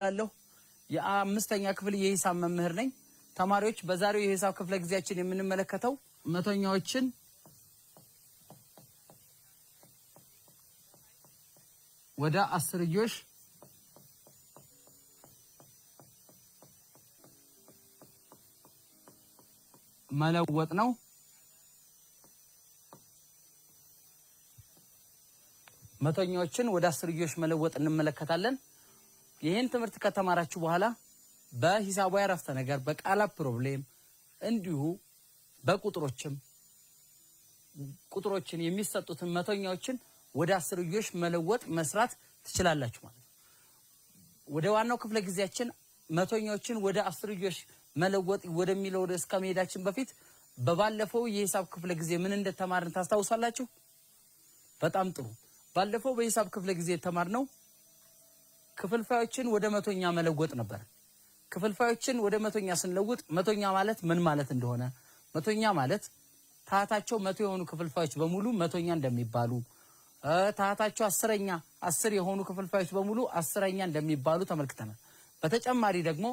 አለው የአምስተኛ ክፍል የሂሳብ መምህር ነኝ። ተማሪዎች በዛሬው የሂሳብ ክፍለ ጊዜያችን የምንመለከተው መቶኛዎችን ወደ አስርዮሽ መለወጥ ነው። መቶኛዎችን ወደ አስርዮሽ መለወጥ እንመለከታለን። ይሄን ትምህርት ከተማራችሁ በኋላ በሂሳባዊ አረፍተ ነገር በቃላት ፕሮብሌም እንዲሁ ቁጥሮችን የሚሰጡትን መቶኛዎችን ወደ አስርዮሽ መለወጥ መስራት ትችላላችሁ ማለት ነው። ወደ ዋናው ክፍለ ጊዜያችን መቶኛዎችን ወደ አስርዮሽ መለወጥ ወደሚለው እስከ መሄዳችን በፊት በባለፈው የሂሳብ ክፍለ ጊዜ ምን እንደተማርን ታስታውሳላችሁ? በጣም ጥሩ። ባለፈው በሂሳብ ክፍለ ጊዜ የተማርነው ክፍልፋዮችን ወደ መቶኛ መለወጥ ነበር። ክፍልፋዮችን ወደ መቶኛ ስንለውጥ መቶኛ ማለት ምን ማለት እንደሆነ፣ መቶኛ ማለት ታህታቸው መቶ የሆኑ ክፍልፋዮች በሙሉ መቶኛ እንደሚባሉ፣ ታህታቸው አስር የሆኑ ክፍልፋዮች በሙሉ አስረኛ እንደሚባሉ ተመልክተናል። በተጨማሪ ደግሞ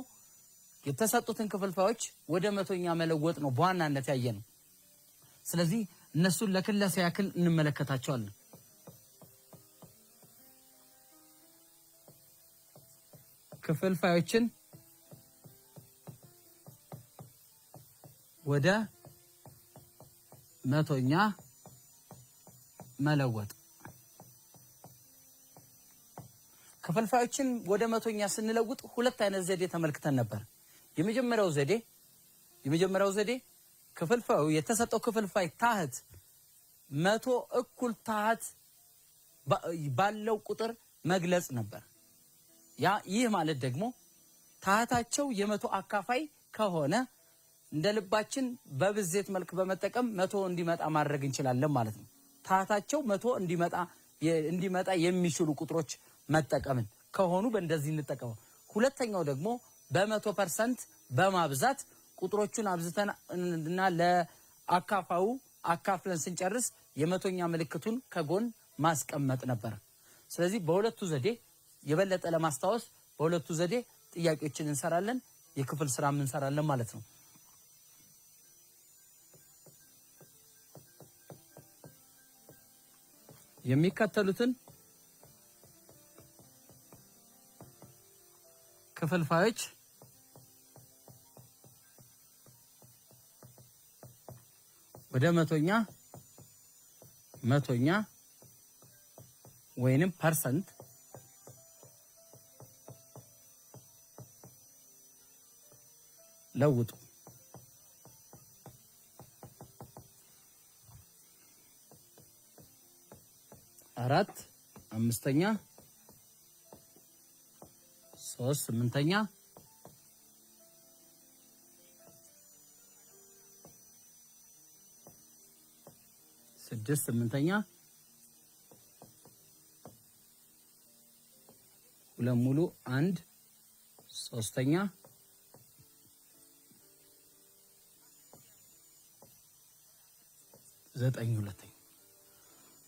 የተሰጡትን ክፍልፋዮች ወደ መቶኛ መለወጥ ነው በዋናነት ያየነው። ስለዚህ እነሱን ለክለሳ ያክል እንመለከታቸዋለን። ክፍልፋዮችን ወደ መቶኛ መለወጥ። ክፍልፋዮችን ወደ መቶኛ ስንለውጥ ሁለት አይነት ዘዴ ተመልክተን ነበር። የመጀመሪያው ዘዴ ክፍልፋዩ የተሰጠው ክፍልፋይ ታህት መቶ እኩል ታህት ባለው ቁጥር መግለጽ ነበር። ይህ ማለት ደግሞ ታህታቸው የመቶ አካፋይ ከሆነ እንደ ልባችን በብዜት መልክ በመጠቀም መቶ እንዲመጣ ማድረግ እንችላለን ማለት ነው። ታህታቸው መቶ እንዲመጣ የሚችሉ ቁጥሮች መጠቀምን ከሆኑ በእንደዚህ እንጠቀመው። ሁለተኛው ደግሞ በ100% በማብዛት ቁጥሮቹን አብዝተን እና ለአካፋዩ አካፍለን ስንጨርስ የመቶኛ ምልክቱን ከጎን ማስቀመጥ ነበር። ስለዚህ በሁለቱ ዘዴ የበለጠ ለማስታወስ በሁለቱ ዘዴ ጥያቄዎችን እንሰራለን፣ የክፍል ስራ እንሰራለን ማለት ነው። የሚከተሉትን ክፍልፋዮች ወደ መቶኛ ወይንም ፐርሰንት ለውጡ። 4 5ኛ 3 8ኛ 6 8ኛ 2 ሙሉ 1 3ኛ 9 2ኛ።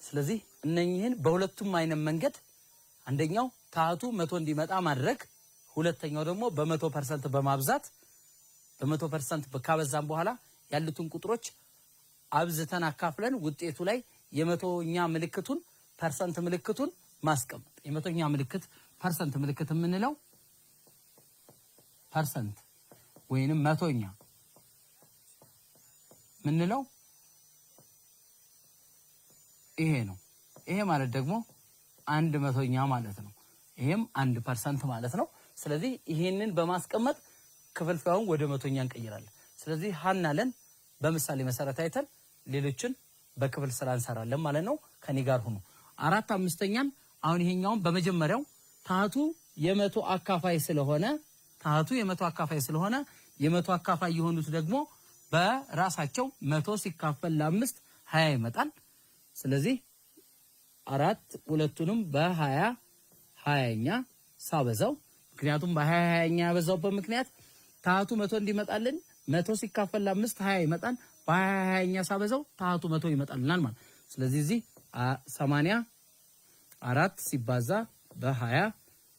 ስለዚህ እነኚህን በሁለቱም አይነት መንገድ አንደኛው ታህቱ 100 እንዲመጣ ማድረግ፣ ሁለተኛው ደግሞ በ100% በማብዛት በ100% ካበዛን በኋላ ያሉትን ቁጥሮች አብዝተን አካፍለን ውጤቱ ላይ የመቶኛ ምልክቱን ፐርሰንት ምልክቱን ማስቀመጥ። የመቶኛ ምልክት ፐርሰንት ምልክት የምንለው ፐርሰንት ወይንም መቶኛ ምንለው ይሄ ነው። ይሄ ማለት ደግሞ 100ኛ ማለት ነው። ይሄም 1% ማለት ነው። ስለዚህ ይሄንን በማስቀመጥ ክፍልፋዩን ወደ መቶኛ እንቀይራለን። ስለዚህ ሀናለን በምሳሌ መሰረት አይተን ሌሎችን በክፍል ስራ እንሰራለን ማለት ነው። ከኔ ጋር ሁኑ። 4 5ኛን አሁን ይሄኛውን በመጀመሪያው ታህቱ የመቶ አካፋይ ስለሆነ የመቶ አካፋይ የሆኑት ደግሞ በራሳቸው 100 ሲካፈል ለ5 20 ይመጣል። ስለዚህ 4 ሁለቱንም በ20ኛ ሳበዛው፣ ምክንያቱም በ20ኛ ያበዛውበት ምክንያት ታህቱ 100 እንዲመጣልን 100 ሲካፈል ለ5 20 ይመጣል። በ20ኛ ሳበዛው ታህቱ 100 ይመጣልናል ማለት። ስለዚህ እዚህ 84 ሲባዛ በ20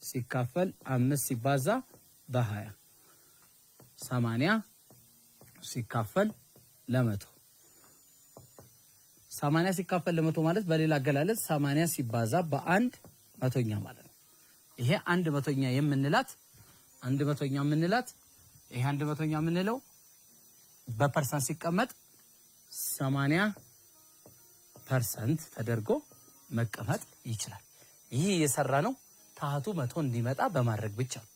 ሲካፈል 5 ሲባዛ በ20 80 ሲካፈል ለ100 80 ሲካፈል ለ100 ማለት በሌላ አገላለጽ 80 ሲባዛ በአንድ መቶኛ ማለት ነው። ይሄ አንድ መቶኛ የምንላት ይሄ አንድ መቶኛ የምንለው በፐርሰንት ሲቀመጥ 80% ተደርጎ መቀመጥ ይችላል። ይሄ የሰራ ነው ታህቱ 100 እንዲመጣ በማድረግ ብቻ ነው።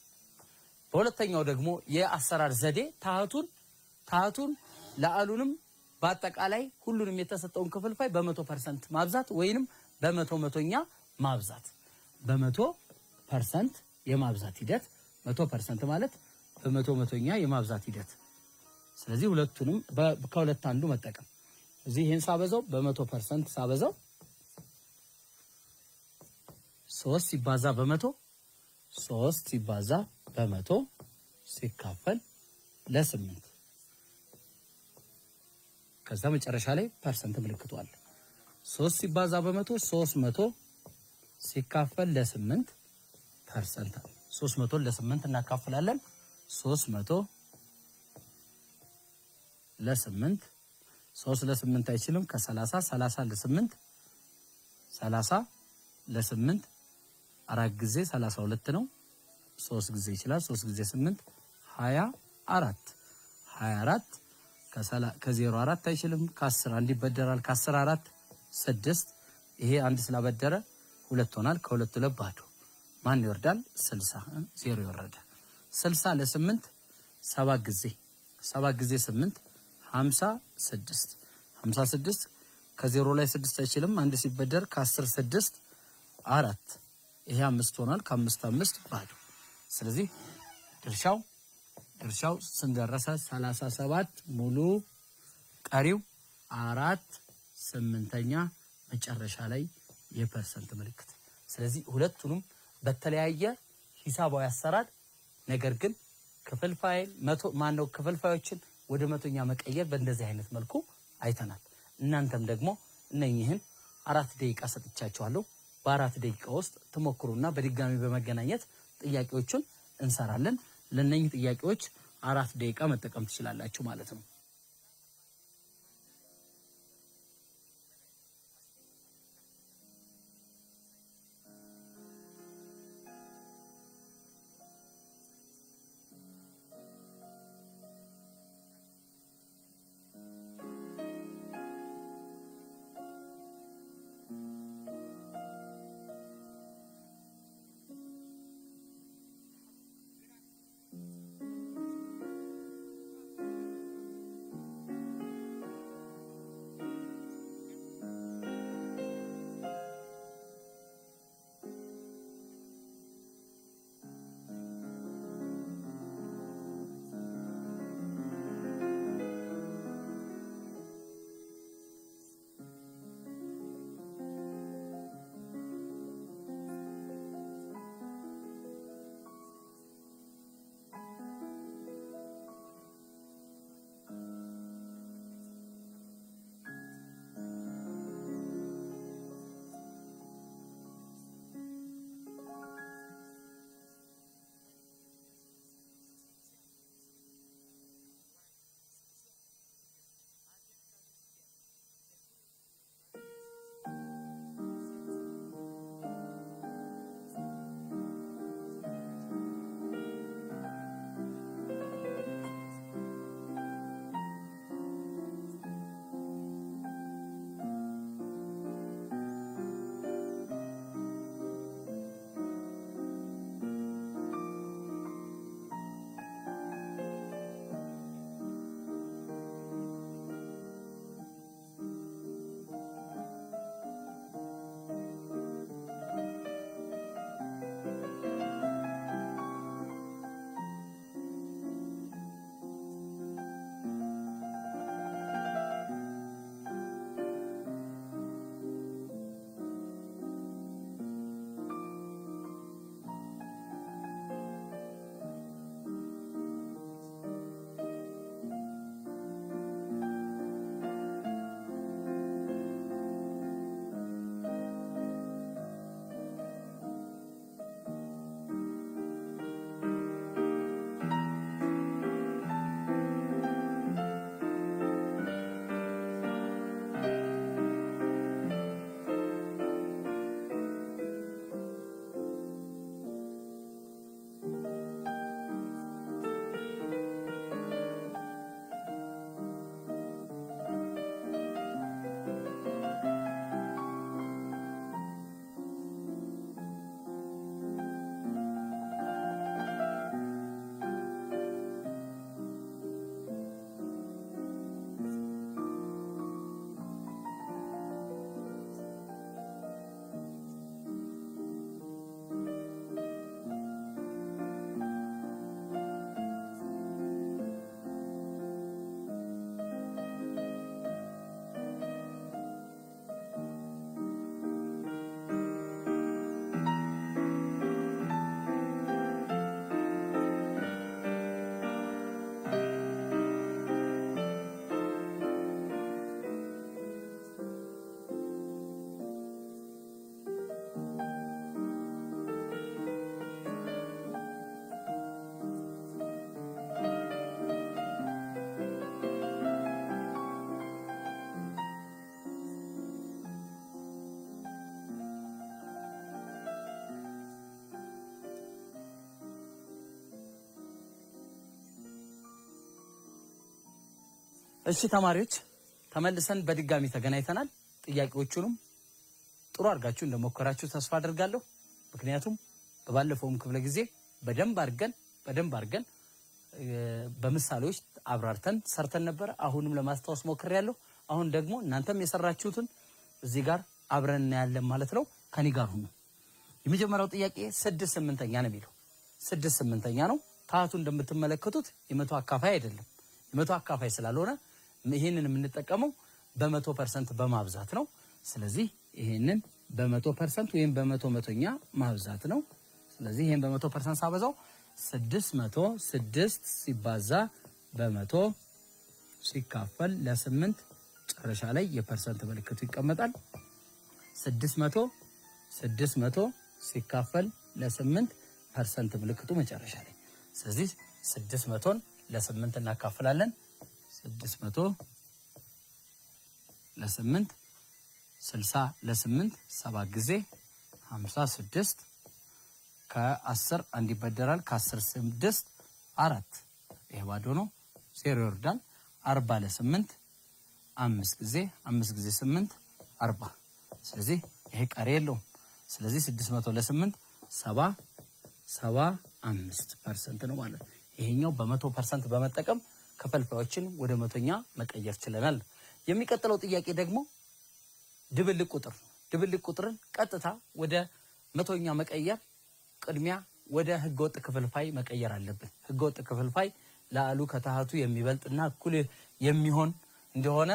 በሁለተኛው ደግሞ የአሰራር ዘዴ ታህቱን ለአሉንም በአጠቃላይ ሁሉንም የተሰጠውን ክፍልፋይ በ100% ማብዛት ወይንም በ100ኛ ማብዛት በ100% የማብዛት ሂደት 100% ማለት በ100ኛ የማብዛት ሂደት። ስለዚህ ሁለቱንም ከሁለት አንዱ መጠቀም እዚህ ይሄን ሳበዛው በ100% ሳበዛው 3 ሲባዛ በ100 ሲካፈል ለ8 ከዛ መጨረሻ ላይ ፐርሰንት ምልክቱ አለ። 3 ሲባዛ በ100 300 ሲካፈል ለ8 ፐርሰንት አለ። 300 ለ8 እናካፍላለን። 300 ለ8 3 ለ8 አይችልም ከ30 30 ለ8 30 ለ8 አራት ጊዜ 32 ነው። 3 ጊዜ ይችላል 3 ጊዜ 8 24 ከ04 አይችልም ከ10 አንድ ይበደራል ከ10 4 6 ይሄ አንድ ስላበደረ 2 ሆናል ከ2 2 ባዶ ማን ይወርዳል 60 0 ይወረደ 60 ለ8 7 ጊዜ 8 56 ከ0 ላይ 6 አይችልም አንድ ሲበደር ከ10 6 4 ይሄ 5 ሆናል ከ5 5 ባዶ። ስለዚህ ድርሻው ስንደረሰ 37 ሙሉ ቀሪው 4/8 መጨረሻ ላይ የፐርሰንት ምልክት። ስለዚህ ሁለቱንም በተለያየ ሂሳባዊ አሰራር ነገር ግን ክፍልፋዮችን ወደ መቶኛ መቀየር በእንደዚህ አይነት መልኩ አይተናል። እናንተም ደግሞ እነኚህን 4 ደቂቃ ሰጥቻችኋለሁ። በ4 ደቂቃ ውስጥ ተሞክሩና በድጋሚ በመገናኘት ጥያቄዎችን እንሰራለን። ለነኚህ ጥያቄዎች 4 ደቂቃ መጠቀም ትችላላችሁ ማለት ነው። እሺ ተማሪዎች ተመልሰን በድጋሚ ተገናኝተናል። ጥያቄዎቹንም ጥሩ አድርጋችሁ እንደሞከራችሁ ተስፋ አደርጋለሁ። ምክንያቱም በባለፈውም ክፍለ ጊዜ በደንብ አድርገን በምሳሌዎች አብራርተን ሰርተን ነበር። አሁንም ለማስታወስ ሞክሬያለሁ። አሁን ደግሞ እናንተም የሰራችሁትን እዚህ ጋር አብረን እናያለን ማለት ነው። ከኔ ጋር ሁኑ። የመጀመሪያው ጥያቄ 6/8 ነው የሚለው 6/8 ነው። ታህቱ እንደምትመለከቱት የመቶ አካፋይ አይደለም። የመቶ አካፋይ ስላልሆነ ይሄንን የምንጠቀመው በ100% በማብዛት ነው። ስለዚህ ይሄንን በ100% ወይም በ100ኛ ማብዛት ነው። ስለዚህ ይሄን በ100% ሳበዛው 606 ሲባዛ በ100 ሲካፈል ለ8 ጨረሻ ላይ የፐርሰንት ምልክቱ ይቀመጣል። 600 ሲካፈል ለ8 ፐርሰንት ምልክቱ መጨረሻ ላይ። ስለዚህ 600ን ለ8 እናካፍላለን። 600 ለ8 60 ለ8 7 ጊዜ 56 ከ10 አንድ ይበደራል። ከ10 6 4 ይሄ ባዶ ነው፣ 0 ይወርዳል። 40 ለ8 5 ጊዜ 8 40። ስለዚህ ይሄ ቀሪ የለውም። ስለዚህ 600 ለ8 75% ነው ማለት ነው። ይሄኛው በ100% በመጠቀም ክፍልፋዮችን ወደ መቶኛ መቀየር ችለናል። የሚቀጥለው ጥያቄ ደግሞ ድብልቅ ቁጥር ነው። ድብልቅ ቁጥርን ቀጥታ ወደ መቶኛ መቀየር ቅድሚያ ወደ ህገወጥ ክፍልፋይ መቀየር አለብን። ህገወጥ ክፍልፋይ ለአሉ ከታህቱ የሚበልጥና እኩል የሚሆን እንደሆነ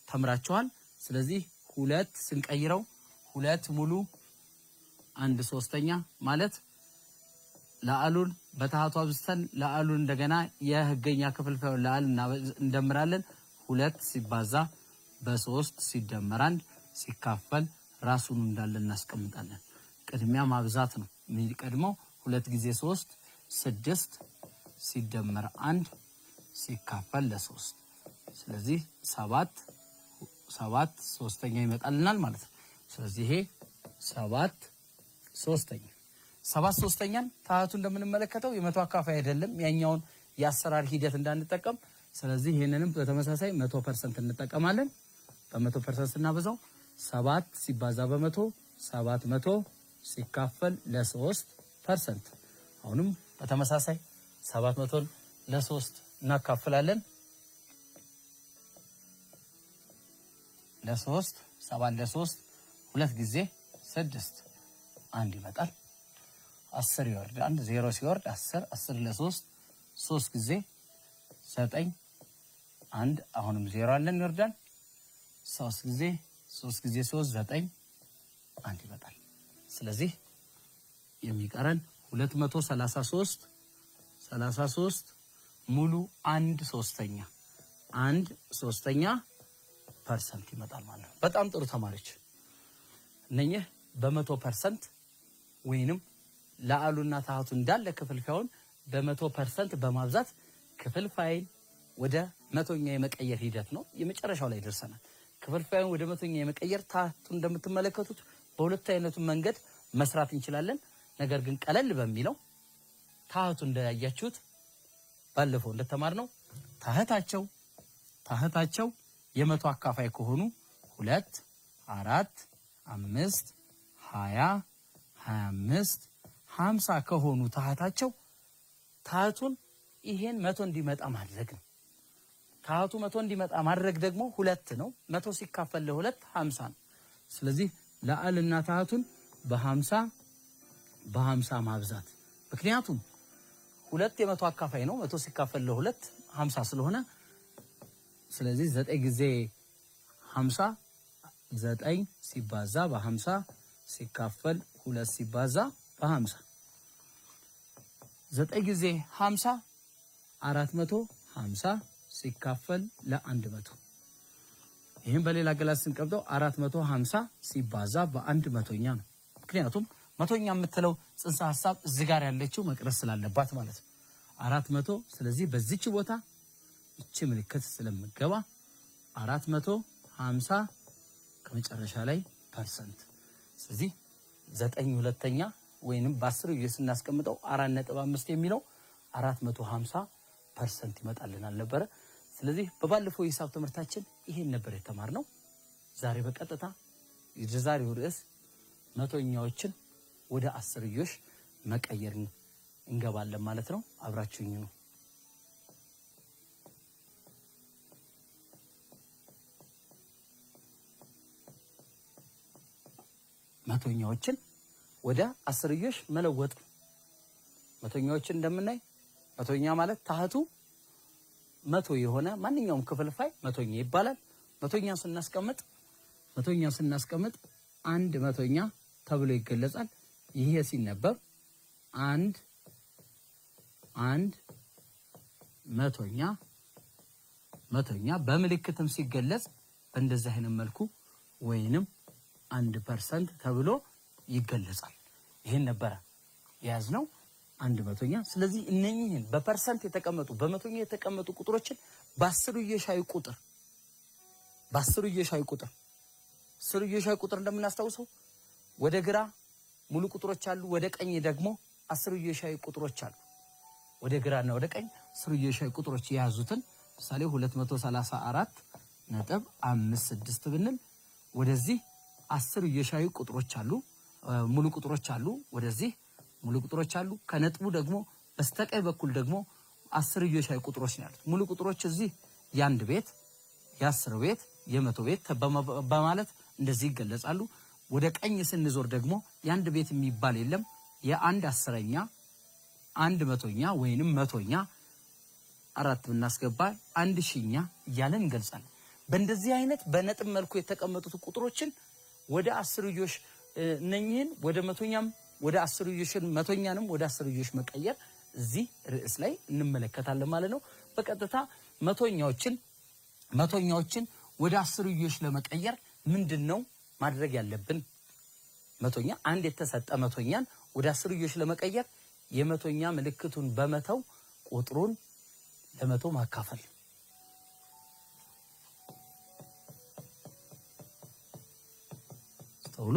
ተምራችኋል። ስለዚህ 2 ስንቀይረው 2 ሙሉ 1/3 ማለት ለአሉን በታህቱ አብዝተን ለአሉን እንደገና የህገኛ ክፍልፋዩን ለአል እንደምራለን። 2 ሲባዛ በ3 ሲደመር 1 ሲካፈል ራሱን እንዳለ እናስቀምጣለን። ቅድሚያ ማብዛት ነው የሚቀድመው። 2 ጊዜ 3 6 ሲደመር 1 ሲካፈል ለ3 ስለዚህ 7 3ኛ ይመጣልናል ማለት ነው። ስለዚህ ይሄ 7 3ኛን ታህቱ እንደምንመለከተው የመቶ አካፋይ አይደለም። ያኛውን የአሰራር ሂደት እንዳንጠቀም። ስለዚህ ይሄንንም በተመሳሳይ 100% እንጠቀማለን። በ100% ስናበዛው 7 ሲባዛ በ100 700 ሲካፈል ለ3%። አሁንም በተመሳሳይ 700ን ለ3 እናካፍላለን። ለ3 7 ለ3 2 ጊዜ 6 1 ይመጣል። 10 ይወርዳል። 0 ሲወርድ 10 ለ3 3 ጊዜ 9 1 አሁንም 0 አለን ይወርዳል። 3 ጊዜ 3 9 1 ይመጣል። ስለዚህ የሚቀረን 233 ሙሉ 1/3% ይመጣል ማለት ነው። በጣም ጥሩ ተማሪዎች፣ እነኚህ በ100% ወይንም ለአሉና ታህቱ እንዳለ ክፍልፋዩን በ100% በማብዛት ክፍልፋይን ወደ መቶኛ የመቀየር ሂደት ነው። የመጨረሻው ላይ ደርሰናል። ክፍልፋዩን ወደ መቶኛ የመቀየር ታህቱ እንደምትመለከቱት በሁለት አይነቱ መንገድ መስራት እንችላለን። ነገር ግን ቀለል በሚለው ታህቱ እንዳያያችሁት ባለፈው እንደተማርነው ታህታቸው የመቶ አካፋይ ከሆኑ 2 4 5 20 25 50 ከሆኑ ታህቱን ይሄን 100 እንዲመጣ ማድረግ ነው። ታህቱ 100 እንዲመጣ ማድረግ ደግሞ 2 ነው። 100 ሲካፈል ለ2 50 ነው። ስለዚህ ለአልና ታህቱን በ50 ማብዛት። ምክንያቱም 2 የመቶ አካፋይ ነው። 100 ሲካፈል ለ2 50 ስለሆነ ስለዚህ 9 ጊዜ 50 9 ሲባዛ በ50 ሲካፈል 2 ሲባዛ በ50 9 ጊዜ 50 450 ሲካፈል ለ100 ይሄን በሌላ ገላስ ስንቀብጠው 450 ሲባዛ በ100ኛ ነው። ምክንያቱም መቶኛ የምትለው ጽንሰ ሐሳብ እዚህ ጋር ያለችው መቅረስ ስላለባት ማለት ነው 400። ስለዚህ በዚች ቦታ እቺ ምልክት ስለምገባ 450 ከመጨረሻ ላይ ፐርሰንት። ስለዚህ 9/2 ወይንም በ10 ስናስቀምጠው 4.5 የሚለው 450% ይመጣልናል ነበር። ስለዚህ በባለፈው ሂሳብ ትምህርታችን ይሄን ነበር የተማርነው። ዛሬ በቀጥታ የዛሬው ርዕስ መቶኛዎችን ወደ አስርዮሽ መቀየር እንገባለን ማለት ነው። አብራችሁኝ ነው። መቶኛዎችን ወደ አስርዮሽ መለወጥ። መቶኛዎችን እንደምናይ መቶኛ ማለት ታህቱ መቶ የሆነ ማንኛውም ክፍልፋይ መቶኛ ይባላል። መቶኛ ስናስቀምጥ አንድ መቶኛ ተብሎ ይገለጻል። ይሄ ሲነበብ አንድ መቶኛ በምልክትም ሲገለጽ በእንደዚህ አይነት መልኩ ወይንም 1% ተብሎ ይገለጻል። ይሄን ነበር ያዝነው 100ኛ። ስለዚህ እነኚህን በፐርሰንት የተቀመጡ በመቶኛ የተቀመጡ ቁጥሮችን በአስርዮሻዊ ቁጥር እንደምናስታውሰው ወደ ግራ ሙሉ ቁጥሮች አሉ፣ ወደ ቀኝ ደግሞ አስርዮሻዊ ቁጥሮች አሉ። ወደ ግራና ወደ ቀኝ አስርዮሻዊ ቁጥሮች የያዙትን ምሳሌ 234.56 ብንል ወደዚህ አስርዮሻዊ ቁጥሮች አሉ፣ ሙሉ ቁጥሮች አሉ። ወደዚህ ሙሉ ቁጥሮች አሉ። ከነጥቡ ደግሞ በስተቀኝ በኩል ደግሞ አስርዮሻዊ ቁጥሮች ነው ያሉት። ሙሉ ቁጥሮች እዚህ የአንድ ቤት፣ የ10 ቤት፣ የ100 ቤት በማለት እንደዚህ ይገለጻሉ። ወደ ቀኝ ስንዞር ደግሞ የአንድ ቤት የሚባል የለም። የአንድ አስረኛ፣ አንድ መቶኛ ወይንም መቶኛ፣ አራት ብናስገባ 1000ኛ እያለን እንገልጻለን። በእንደዚህ አይነት በነጥብ መልኩ የተቀመጡት ቁጥሮችን ወደ አስርዮሽ እነኚህን ወደ መቶኛም ወደ አስርዮሽን መቶኛንም ወደ አስርዮሽ መቀየር እዚህ ርዕስ ላይ እንመለከታለን ማለት ነው። በቀጥታ መቶኛዎችን ወደ አስርዮሽ ለመቀየር ምንድነው ማድረግ ያለብን? መቶኛ አንድ የተሰጠ መቶኛን ወደ አስርዮሽ ለመቀየር የመቶኛ ምልክቱን በመተው ቁጥሩን ለመቶ ማካፈል። ተውሉ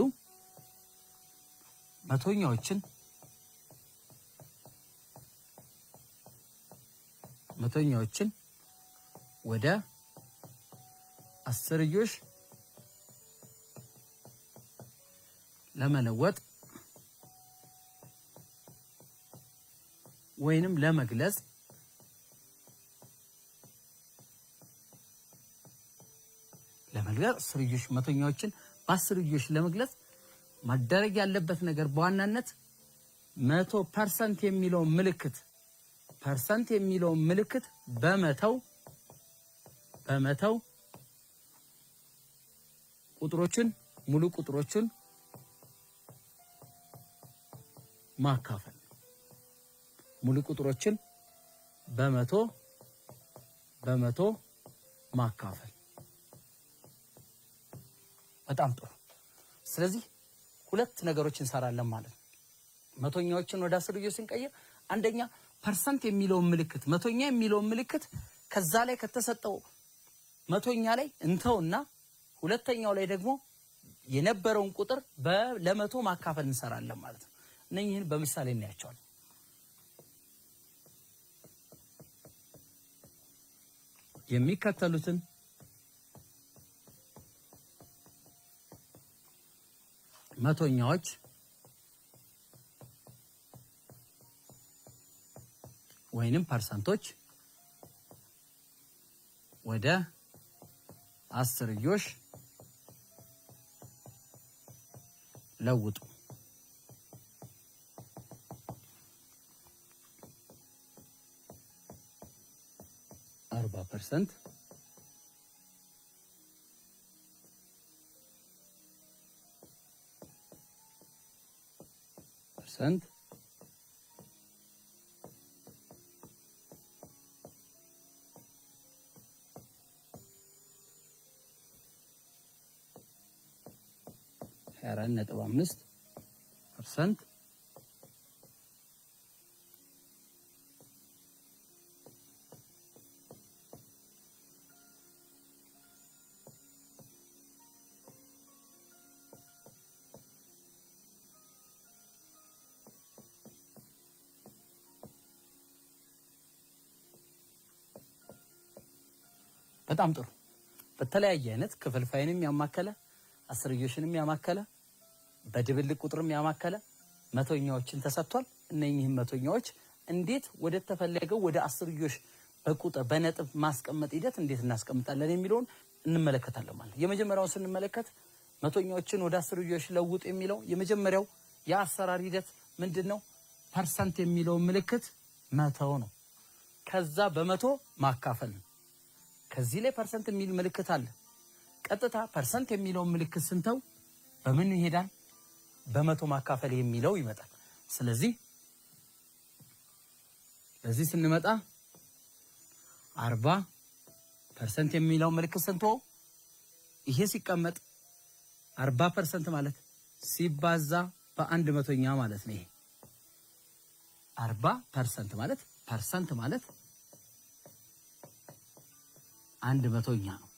መቶኛዎችን ወደ አስርዮሽ ለመለወጥ ወይንም ለመግለጽ አስርዮሽ መቶኛዎችን በአስርዮሽ ለመግለጽ ማደረግ ያለበት ነገር በዋናነት 100% የሚለውን ምልክት በመተው ቁጥሮችን ሙሉ ቁጥሮችን ማካፈል። ሙሉ ቁጥሮችን በመቶ ማካፈል። በጣም ጥሩ። ስለዚህ ሁለት ነገሮችን እንሰራለን ማለት ነው። መቶኛዎችን ወደ አስርዮሽ ስንቀይር አንደኛ ፐርሰንት የሚለውን ምልክት መቶኛ የሚለውን ምልክት ከዛ ላይ ከተሰጠው መቶኛ ላይ እንተውና ሁለተኛው ላይ ደግሞ የነበረውን ቁጥር ለመቶ ማካፈል እንሰራለን ማለት ነው። እነኚህን በምሳሌ እናያቸዋለን። የሚከተሉትን መቶኛዎች ወይንም ፐርሰንቶች ወደ አስርዮሽ ለውጡ። 40% 24.5% በጣም ጥሩ። በተለያየ አይነት ክፍልፋይንም ያማከለ አስርዮሽንም ያማከለ በድብልቅ ቁጥርም ያማከለ መቶኛዎችን ተሰጥቷል። እነኚህም መቶኛዎች እንዴት ወደ ተፈለገው ወደ አስርዮሽ በቁጥር በነጥብ ማስቀመጥ ሂደት እንዴት እናስቀምጣለን የሚለውን እንመለከታለን ማለት ነው። የመጀመሪያውን ስንመለከት መቶኛዎችን ወደ አስርዮሽ ለውጥ የሚለው የመጀመሪያው የአሰራር ሂደት ምንድነው? ፐርሰንት የሚለው ምልክት መተው ነው። ከዛ በመቶ ማካፈል ነው። ከዚህ ላይ ፐርሰንት የሚል ምልክት አለ። ቀጥታ ፐርሰንት የሚለው ምልክት ስንተው በምን ይሄዳል? በመቶ ማካፈል የሚለው ይመጣል። ስለዚህ በዚህ ስንመጣ 40% የሚለው ምልክት ስንተው ይሄ ሲቀመጥ 40% ማለት ሲባዛ በአንድ መቶኛ ማለት ነው። ይሄ 40% ማለት ፐርሰንት ማለት አንድ መቶኛ ነው።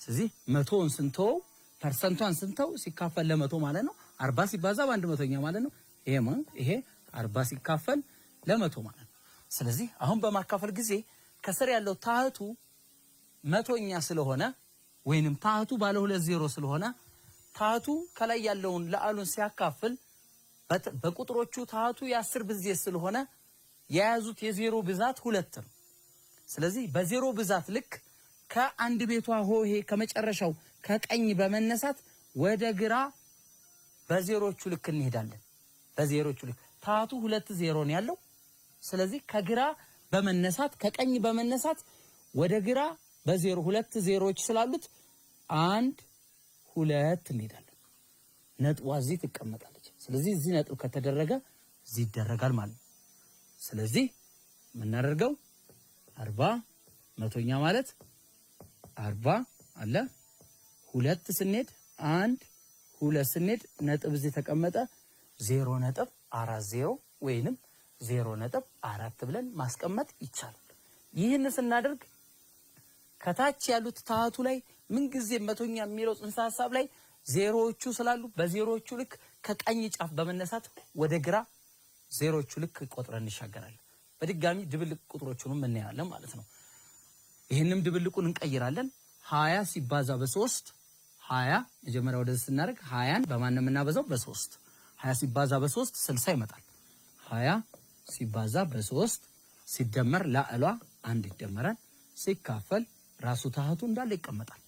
ስለዚህ መቶውን ስንተው ፐርሰንቷን ስንተው ሲካፈል ለመቶ ማለት ነው። 40 ሲባዛ በአንድ መቶኛ ማለት ነው። ይሄ 40 ሲካፈል ለመቶ ማለት ነው። ስለዚህ አሁን በማካፈል ጊዜ ከስር ያለው ታህቱ መቶኛ ስለሆነ ወይንም ታህቱ ባለ 2 ዜሮ ስለሆነ ታህቱ ከላይ ያለውን ለአሉን ሲያካፍል በቁጥሮቹ ታህቱ የ10 ብዜት ስለሆነ የያዙት የዜሮ ብዛት 2 ነው። ስለዚህ በዜሮ ብዛት ልክ ከአንድ ቤቷ ሆሄ ከመጨረሻው ከቀኝ በመነሳት ወደ ግራ በዜሮቹ ልክ እንሄዳለን። በዜሮቹ ልክ ታህቱ 2 ዜሮ ነው ያለው። ስለዚህ ከግራ በመነሳት ከቀኝ በመነሳት ወደ ግራ በዜሮ 2 ዜሮዎች ስላሉት 1 2 እንሄዳለን። ነጥቧ እዚህ ትቀመጣለች። ስለዚህ እዚህ ነጥብ ከተደረገ እዚህ ይደረጋል ማለት ነው። ስለዚህ የምናደርገው 40 መቶኛ ማለት 40 አለ 2 ስንሄድ 1 2 ስንሄድ ነጥብ እዚህ ተቀመጠ 0.40 ወይንም 0.4 ብለን ማስቀመጥ ይቻላል። ይህን ስናደርግ ከታች ያሉት ታህቱ ላይ ምን ጊዜ መቶኛ የሚለው ጽንሰ ሐሳብ ላይ ዜሮዎቹ ስላሉ በዜሮዎቹ ልክ ከቀኝ ጫፍ በመነሳት ወደ ግራ ዜሮዎቹ ልክ ቆጥረን እንሻገራለን። በድጋሚ ድብልቅ ቁጥሮቹንም እናያለን ማለት ነው። ይሄንም ድብልቁን እንቀይራለን። 20 ሲባዛ በ3 20 መጀመሪያ ወደዚህ ስናደርግ 20ን በማን ነው የምናበዛው? በ3 20 ሲባዛ በ3 60 ይመጣል። 20 ሲባዛ በ3 ሲደመር ላዕሏ 1 ይደመራል ሲካፈል ራሱ ታህቱ እንዳለ ይቀመጣል።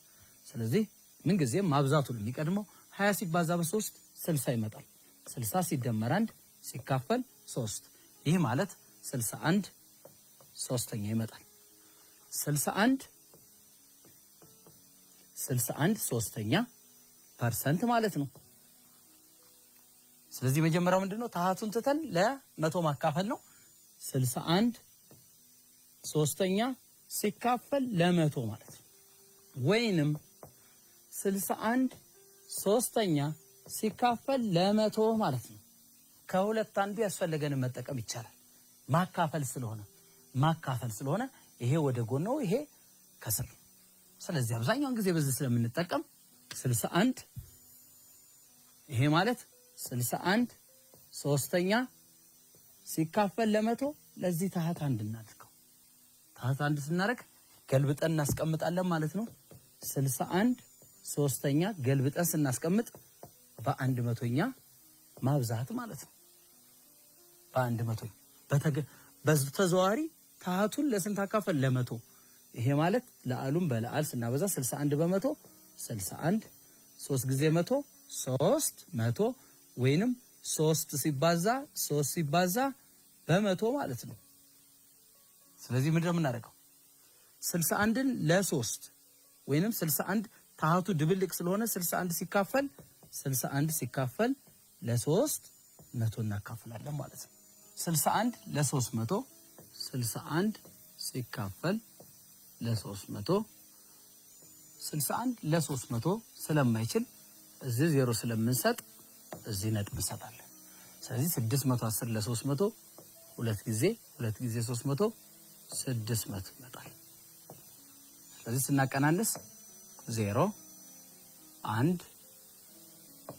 ስለዚህ ምን ጊዜም ማብዛቱን የሚቀድመው 20 ሲባዛ በ3 60 ይመጣል። 60 ሲደመር 1 ሲካፈል 3 ይህ ማለት 61 ሶስተኛ ይመጣል። 61 ሶስተኛ ፐርሰንት ማለት ነው። ስለዚህ መጀመሪያው ምንድነው? ታህቱን ትተን ለመቶ ማካፈል ነው። 61 ሶስተኛ ሲካፈል ለመቶ ማለት ነው። ወይንም 61 ሶስተኛ ሲካፈል ለመቶ ማለት ነው። ከሁለት አንዱ ያስፈልገንን መጠቀም ይቻላል። ማካፈል ስለሆነ ይሄ ወደ ጎን ነው፣ ይሄ ከስር ነው። ስለዚህ አብዛኛውን ጊዜ በዚህ ስለምንጠቀም 61 ይሄ ማለት 61 ሶስተኛ ሲካፈል ለመቶ ለዚህ ታህት አንድ እናድርገው። ታህት አንድ ስናደርግ ገልብጠን እናስቀምጣለን ማለት ነው። 61 ሶስተኛ ገልብጠን ስናስቀምጥ በአንድ መቶኛ ማብዛት ማለት ነው። በአንድ መቶኛ በተዘዋዋሪ ታህቱን ለስንት አካፈል? ለመቶ። ይሄ ማለት ለአሉም በለአል ስናበዛ 61 በመቶ 61 3 ጊዜ መቶ 3 መቶ ወይንም 3 ሲባዛ በመቶ ማለት ነው። ስለዚህ ምንድነው የምናደርገው? 61ን ለ3 ወይንም 61 ታህቱ ድብልቅ ስለሆነ 61 ሲካፈል ለ3 መቶ እናካፍላለን ማለት ነው። 61 ለ300 61 ሲካፈል ለ300 61 ለ300 ስለማይችል እዚህ 0 ስለምንሰጥ እዚህ ነጥብ እንሰጣለን። ስለዚህ 610 ለ300 2 ጊዜ 300 600 ይመጣል። ስለዚህ ስናቀናንስ 0 1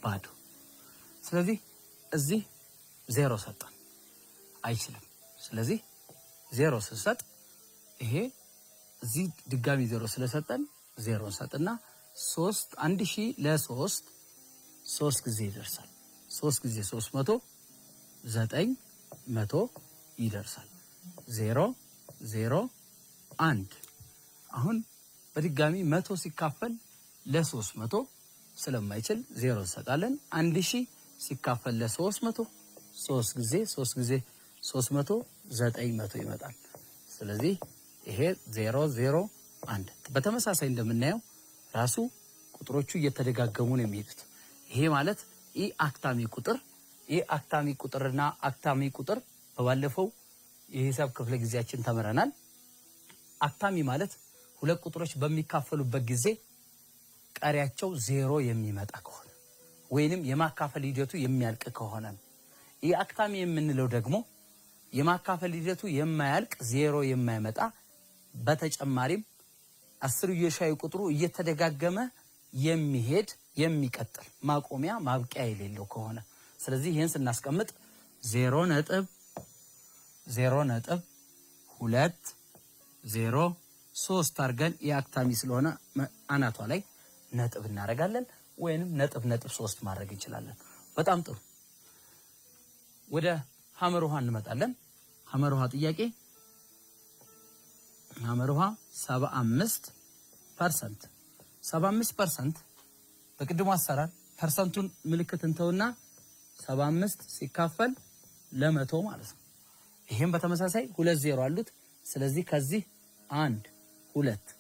ባዶ። ስለዚህ እዚህ 0 ሰጠን አይችልም። ስለዚህ 0 ስንሰጥ ይሄ እዚህ ድጋሚ 0 ስለሰጠን 0 እንሰጥና 3 1000 ለ3 3 ጊዜ ይደርሳል 3 ጊዜ 300 900 ይደርሳል 0 0 1 አሁን በድጋሚ 100 ሲካፈል ለ300 ስለማይችል 0 እንሰጣለን 1000 ሲካፈል ለ300 3 ጊዜ 300 900 ይመጣል ስለዚህ ይሄ 0 0 1 በተመሳሳይ እንደምናየው ራሱ ቁጥሮቹ እየተደጋገሙ ነው የሚሄዱት ይሄ ማለት አክታሚ ቁጥርና አክታሚ ቁጥር በባለፈው የሂሳብ ክፍለ ጊዜያችን ተመረናል አክታሚ ማለት ሁለት ቁጥሮች በሚካፈሉበት ጊዜ ቀሪያቸው 0 የሚመጣ ከሆነ ወይንም የማካፈል ሂደቱ የሚያልቅ ከሆነ ይሄ አክታሚ የምንለው ደግሞ የማካፈል ሂደቱ የማያልቅ 0 የማይመጣ በተጨማሪም አስርዮሻዊ ቁጥሩ እየተደጋገመ የሚሄድ የሚቀጥል ማቆሚያ ማብቂያ የሌለው ከሆነ ስለዚህ ይሄን ስናስቀምጥ 0.2 0 3 አርገን የአክታሚ ስለሆነ አናቷ ላይ ነጥብ እናረጋለን ወይንም ነጥብ 3 ማድረግ እንችላለን በጣም ጥሩ ወደ ሐመር ውሃ እንመጣለን ሐመር ውሃ ጥያቄ ሐመር ውሃ 75% በቅድሙ አሰራር ፐርሰንቱን ምልክት እንተውና 75 ሲካፈል ለ100 ማለት ነው ይሄም በተመሳሳይ 2 0 አሉት ስለዚህ ከዚህ 1 2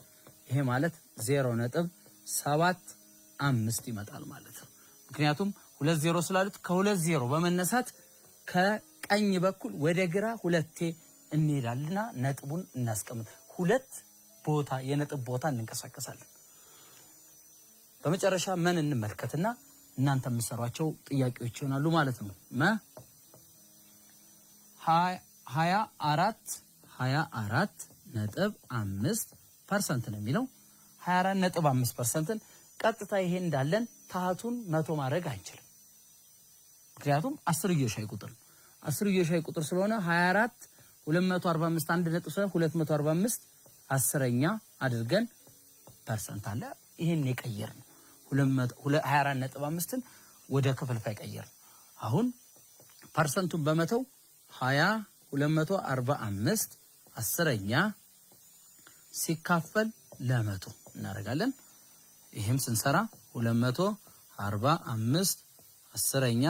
ይሄ ማለት 0.75 ይመጣል ማለት ነው ምክንያቱም 2 0 ስላሉት ከ2 0 በመነሳት ከቀኝ በኩል ወደ ግራ ሁለቴ እንሄዳልና ነጥቡን እናስቀምጥ ሁለት ቦታ የነጥብ ቦታ እንንቀሳቀሳለን በመጨረሻ ምን እንመልከትና እናንተ የምትሰሯቸው ጥያቄዎች ይሆናሉ ማለት ነው 24.5% ነው የሚለው 24.5%ን ቀጥታ ይሄ እንዳለን ታሃቱን 100 ማድረግ አንችልም ምክንያቱም አስርዮሻዊ ቁጥር ስለሆነ 24 245 1.245 አስረኛ አድርገን ፐርሰንት አለ ይሄን የቀየርን 24.5ን ወደ ክፍልፋይ ቀየርን አሁን ፐርሰንቱን በመተው 245 አስረኛ ሲካፈል ለ100 እናደርጋለን ይሄም ስንሰራ 245 አስረኛ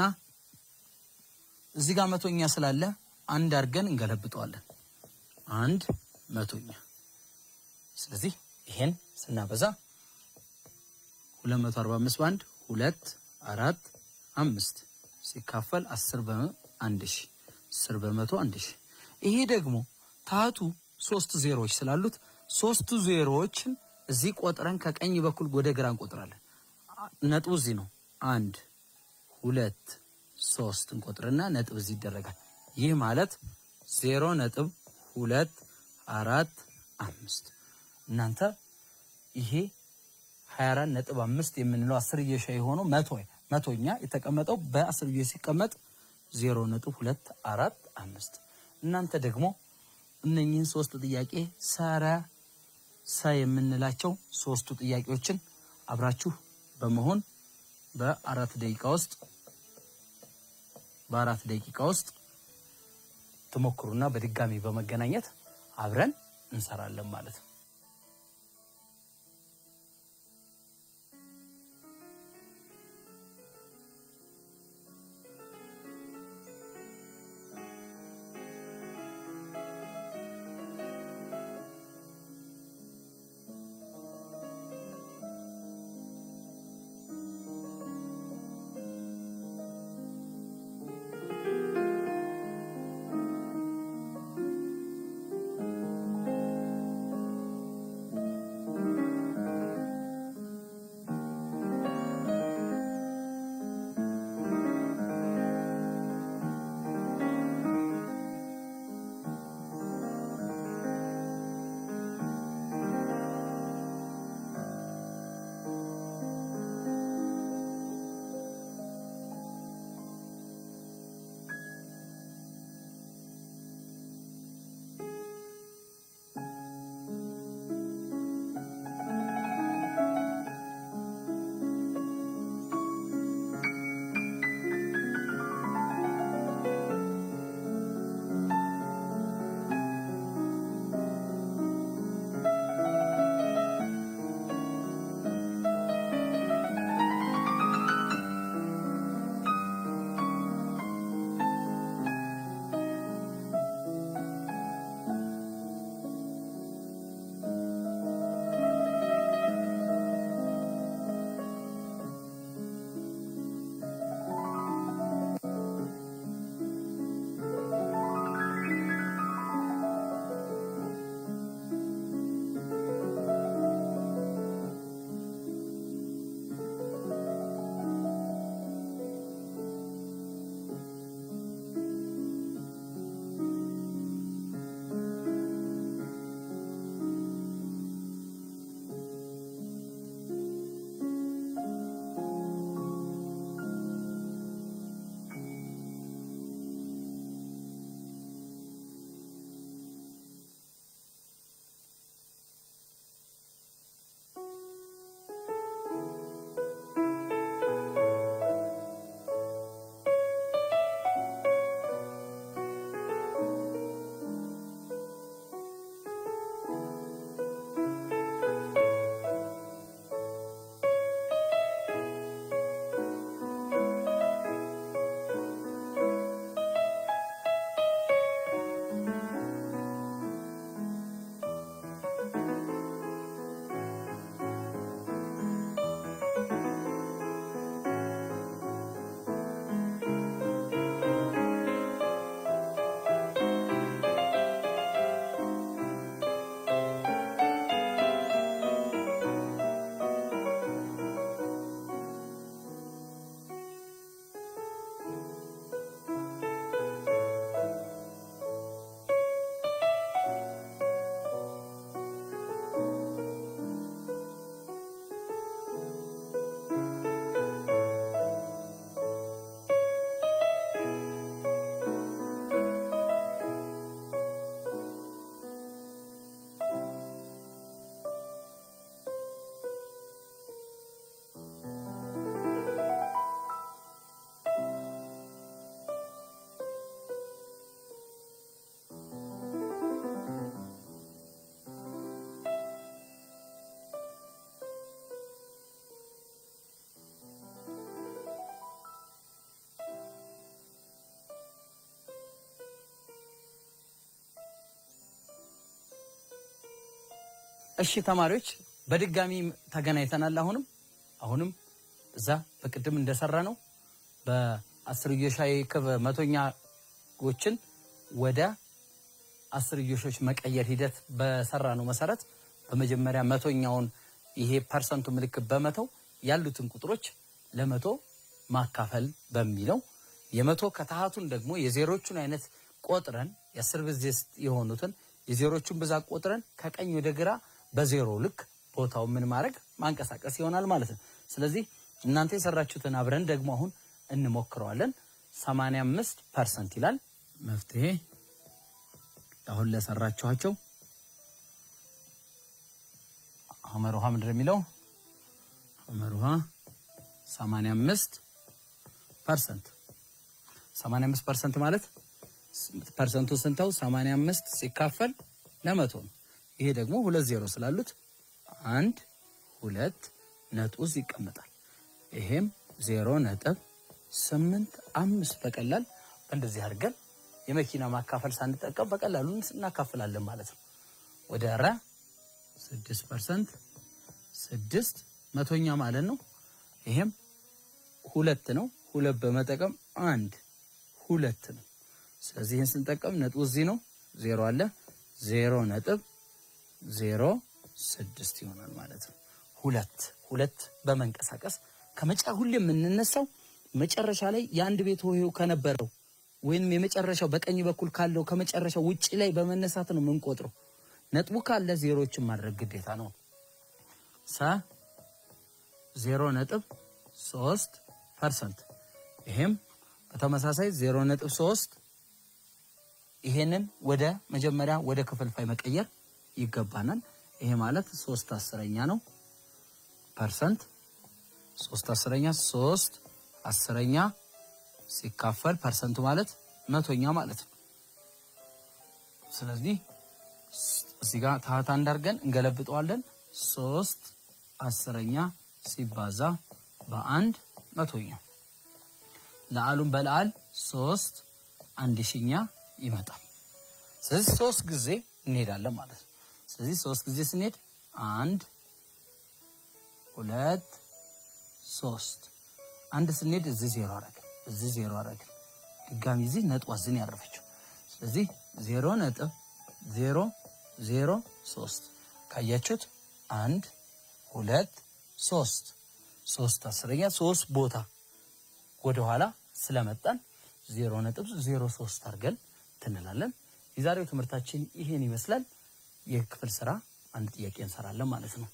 እዚህ ጋር መቶኛ ስላለ አንድ አድርገን እንገለብጠዋለን 100ኛ ስለዚህ ይሄን ስናበዛ 245 ባንድ 2 4 5 ሲካፈል 10 በ1000 10 በመቶ 1000 ይሄ ደግሞ ታቱ 3 ዜሮዎች ስላሉት 3 ዜሮዎችን እዚህ ቆጥረን ከቀኝ በኩል ወደ ግራ እንቆጥራለን ነጥቡ እዚህ ነው 1 2 3 እንቆጥርና ነጥብ እዚህ ይደረጋል ይህ ማለት 0.245 እናንተ ይሄ 24.5 የምንለው አስርዮሻዊ ሆኖ መቶኛ የተቀመጠው በአስርዮ ሲቀመጥ 0.245 እናንተ ደግሞ እነኚህን 3 ጥያቄ የምንላቸው 3 ጥያቄዎችን አብራችሁ በመሆን በ4 ደቂቃ ውስጥ ትሞክሩና በድጋሚ በመገናኘት አብረን እንሰራለን ማለት ነው እሺ ተማሪዎች በድጋሚ ተገናኝተናል። አሁንም እዛ በቅድም እንደሰራ ነው በአስርዮሽ ክብ መቶኛዎችን ወደ አስርዮሾች መቀየር ሂደት በሰራ ነው መሰረት በመጀመሪያ መቶኛውን ይሄ ፐርሰንቱ ምልክት በመተው ያሉትን ቁጥሮች ለመቶ ማካፈል በሚለው የመቶ ከታሃቱን ደግሞ የዜሮቹን አይነት ቆጥረን የአስር ብዜት የሆኑትን የዜሮቹን ብዛት ቆጥረን ከቀኝ ወደ ግራ በዜሮ ልክ ቦታው ምን ማድረግ ማንቀሳቀስ ይሆናል ማለት ነው። ስለዚህ እናንተ የሰራችሁትን አብረን ደግሞ አሁን እንሞክረዋለን። 85% ይላል መፍትሄ አሁን ለሰራችኋቸው አመሩሃ ምንድነው የሚለው አመሩሃ 85% ማለት ፐርሰንቱ ስንተው 85 ሲካፈል ለመቶ ነው። ይሄ ደግሞ 2 ዜሮ ስላሉት 1 2 ነጥብ ይቀመጣል። ይሄም 0.85 በቀላል እንደዚህ አድርገን የመኪና ማካፈል ሳንጠቀም በቀላሉ እናካፍላለን ማለት ነው። ወደ 6% 6 መቶኛ ማለት ነው። ይሄም 2 ነው። 2 በመጠቀም 1 2 ነው። ስለዚህ ይሄን ስንጠቀም ነጥቡ እዚህ ነው። 0 አለ 0.06 ይሆናል ማለት ነው። 2 በመንቀሳቀስ ሁሌ የምንነሳው መጨረሻ ላይ የአንድ ቤት ሆሄው ከነበረው ወይንም የመጨረሻው በቀኝ በኩል ካለው ከመጨረሻው ውጪ ላይ በመነሳት ነው የምንቆጥረው። ነጥቡ ካለ ዜሮዎችን ማድረግ ግዴታ ነው። 0.3% ይሄም በተመሳሳይ 0.3 ይሄንን ወደ መጀመሪያ ወደ ክፍልፋይ መቀየር ይገባናል። ይሄ ማለት 3/10ኛ ነው ፐርሰንት 3/10ኛ 3/10ኛ ሲካፈል ፐርሰንቱ ማለት መቶኛ ማለት ነው። ስለዚህ እዚህ ጋር ታህታ እንዳርገን እንገለብጠዋለን። 3/10ኛ ሲባዛ በ1 መቶኛ ለአሉን በለአል 3 1/1000ኛ ይመጣል። ስለዚህ 3 ጊዜ እንሄዳለን ማለት ነው። ስለዚህ 3 ጊዜ ስንሄድ 1 2 3 አንድ ስንሄድ እዚህ 0 አረግን እዚህ 0 አረግን ድጋሚ እዚህ ነጥቧ እዚህ ያረፈችው። ስለዚህ 0.003 ካያችሁት 1 2 3 3/10ኛ 3 ቦታ ወደ ኋላ ስለመጣን 0.03 አድርገን እንላለን። የዛሬው ትምህርታችን ይሄን ይመስላል። የክፍል ስራ አንድ ጥያቄ እንሰራለን ማለት ነው።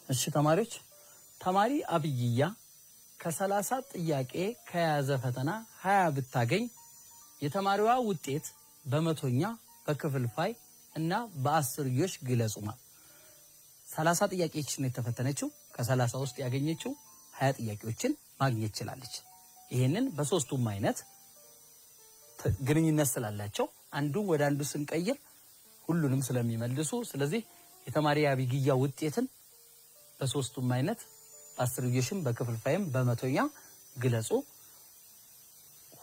እሺ ተማሪዎች ተማሪ አብይያ ከ30 ጥያቄ ከያዘ ፈተና 20 ብታገኝ የተማሪዋ ውጤት በመቶኛ በክፍልፋይ እና በአስርዮሽ ግለጹማ። 30 ጥያቄዎችን የተፈተነችው ከ30 ውስጥ ያገኘችው 20 ጥያቄዎችን ማግኘት ይችላልች። ይሄንን በሶስቱም አይነት ግንኙነት ስላላቸው አንዱ ወደ አንዱ ስንቀይር ሁሉንም ስለሚመልሱ ስለዚህ የተማሪ አብይያ ውጤትን በሶስቱም አይነት በአስርዮሽም በክፍልፋይም በመቶኛ ግለጹ።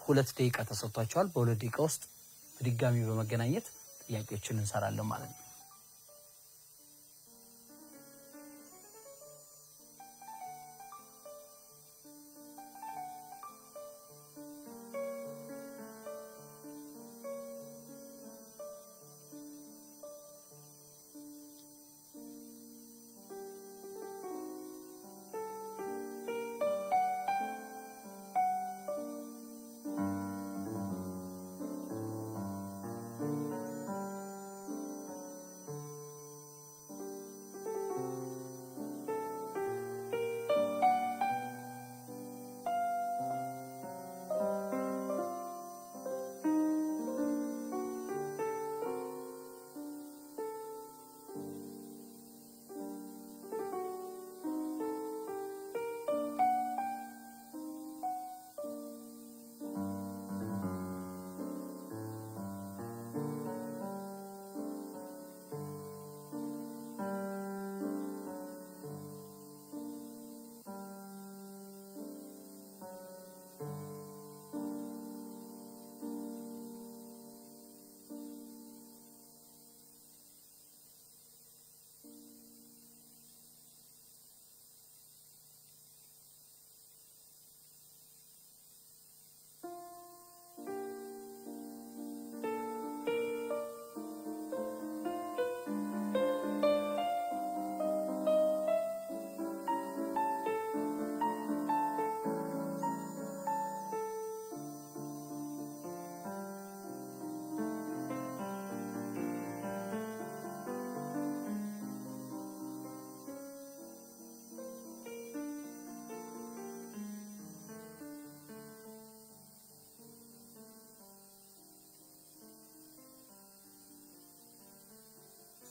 2 ደቂቃ ተሰጥቷቸዋል። በ2 ደቂቃ ውስጥ በድጋሚ በመገናኘት ጥያቄዎችን እንሰራለን ማለት ነው።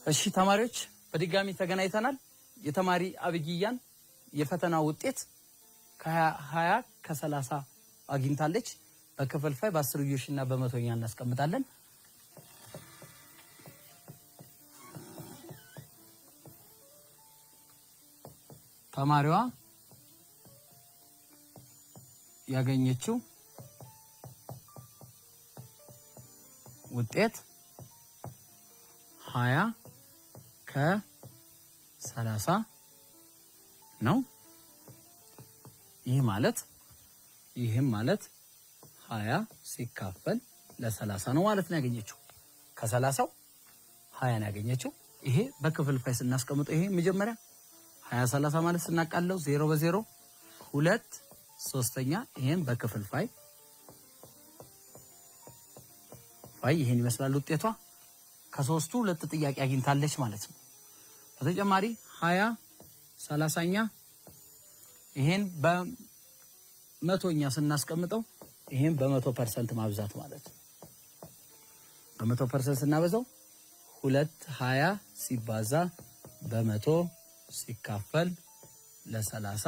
እሺ ተማሪዎች በድጋሚ ተገናኝተናል። የተማሪ አብጊያን የፈተና ውጤት ከ20 ከ30 አግኝታለች። በክፍልፋይ በአስርዮሽና በመቶኛ እናስቀምጣለን። ተማሪዋ ያገኘችው ውጤት 20 ከ30 ነው። ይህም ማለት 20 ሲካፈል ለ30 ነው ማለት ነው ያገኘችው። ከ30ው 20 ነው ያገኘችው። ይሄ በክፍልፋይ ስናስቀምጠው ይሄ መጀመሪያ 20 30 ማለት ስናቃለው 0 በ0 2 ሶስተኛ ይሄን በክፍልፋይ ይሄን ይመስላል ውጤቷ። ከሶስቱ ሁለት ጥያቄ አግኝታለች ማለት ነው። በተጨማሪ 20 30ኛ ይሄን በመቶኛ ስናስቀምጠው ይሄን በ100% ማብዛት ማለት ነው። በ100% ስናበዛው 220 ሲባዛ በ100 ሲካፈል ለ30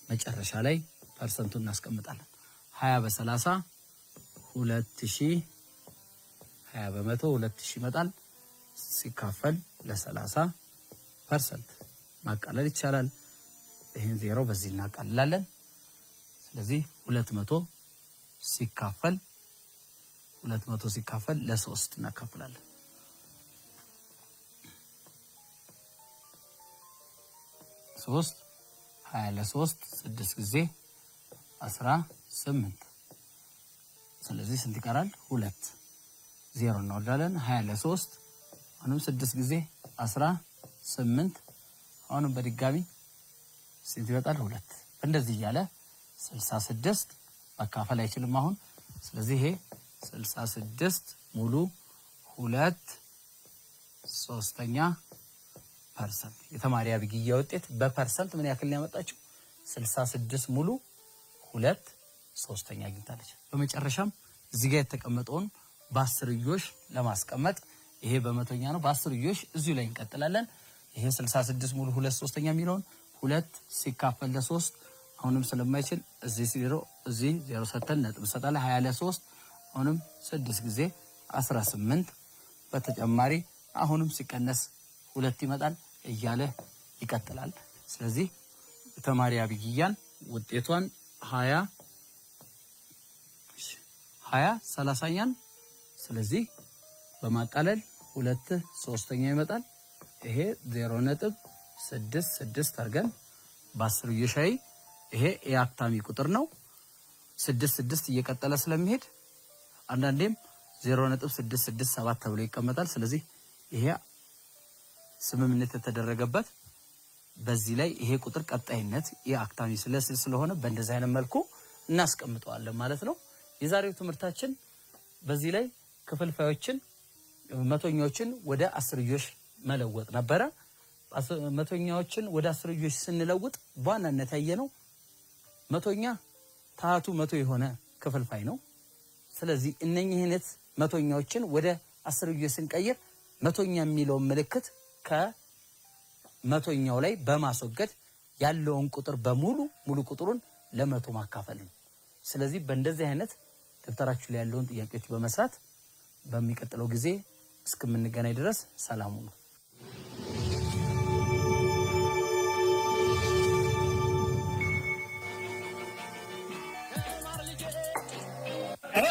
መጨረሻ ላይ ፐርሰንቱን እናስቀምጣለን። 20 በ30 2000 20 በመቶ 2000 ይመጣል። ሲካፈል ለ30% ማቃለል ይቻላል። ይሄን 0 በዚህ እናቃልላለን። ስለዚህ 200 ሲካፈል ለ3 እናካፍላለን። 3 20 ለ3 6 ጊዜ 18 ስለዚህ ስንት ይቀራል? 2 0 እናወርዳለን። 20 ለ3 አሁንም 6 ጊዜ 18 አሁንም በድጋሚ ስንት ይወጣል? 2 እንደዚህ እያለ 66 መካፈል አይችልም አሁን። ስለዚህ ይሄ 66 ሙሉ 2/3% የተማሪ አብጊያ ውጤት በፐርሰንት ምን ያክል ነው ያመጣችው? 66 ሙሉ 2/3 አግኝታለች። በመጨረሻም እዚህ ጋር የተቀመጠውን በአስርዮሽ ለማስቀመጥ ይሄ በመቶኛ ነው። በአስርዮሽ እዚሁ ላይ እንቀጥላለን። ይሄ 66 ሙሉ 2/3 የሚለውን 2 ሲካፈል ለ3 አሁንም ስለማይችል እዚህ 0 ሰተን ነጥብ ሰጣለ። 20 ለ3 አሁንም 6 ጊዜ 18 በተጨማሪ አሁንም ሲቀነስ 2 ይመጣል እያለ ይቀጥላል። ስለዚህ ተማሪ አብጊያን ውጤቷን 20 30ኛን ስለዚህ በማቃለል 2/3 ይመጣል። ይሄ 0.66 አድርገን በአስርዮሽ ይሄ የአክታሚ ቁጥር ነው። 6 እየቀጠለ ስለሚሄድ አንዳንዴም 0.667 ተብሎ ይቀመጣል። ስለዚህ ይሄ ስምምነት የተደረገበት በዚህ ላይ ይሄ ቁጥር ቀጣይነት የአክታሚ ስለሆነ በእንደዚህ አይነት መልኩ እናስቀምጠዋለን ማለት ነው። የዛሬው ትምህርታችን በዚህ ላይ ክፍልፋዮችን መቶኛዎችን ወደ አስርዮሽ መለወጥ ነበረ። መቶኛዎችን ወደ አስርዮሽ ስንለውጥ በዋናነት ያየነው መቶኛ ታቱ 100 የሆነ ክፍልፋይ ነው። ስለዚህ እነኚህነት መቶኛዎችን ወደ አስርዮሽ ስንቀይር መቶኛ የሚለው ምልክት ከመቶኛው ላይ በማስወገድ ያለውን ቁጥር ሙሉ ቁጥሩን ለመቶ ማካፈል ነው። ስለዚህ በእንደዚህ አይነት ደብተራችሁ ላይ ያለውን ጥያቄዎች በመስራት በሚቀጥለው ጊዜ እስከምንገናኝ ድረስ ሰላም ሁኑ። Hey,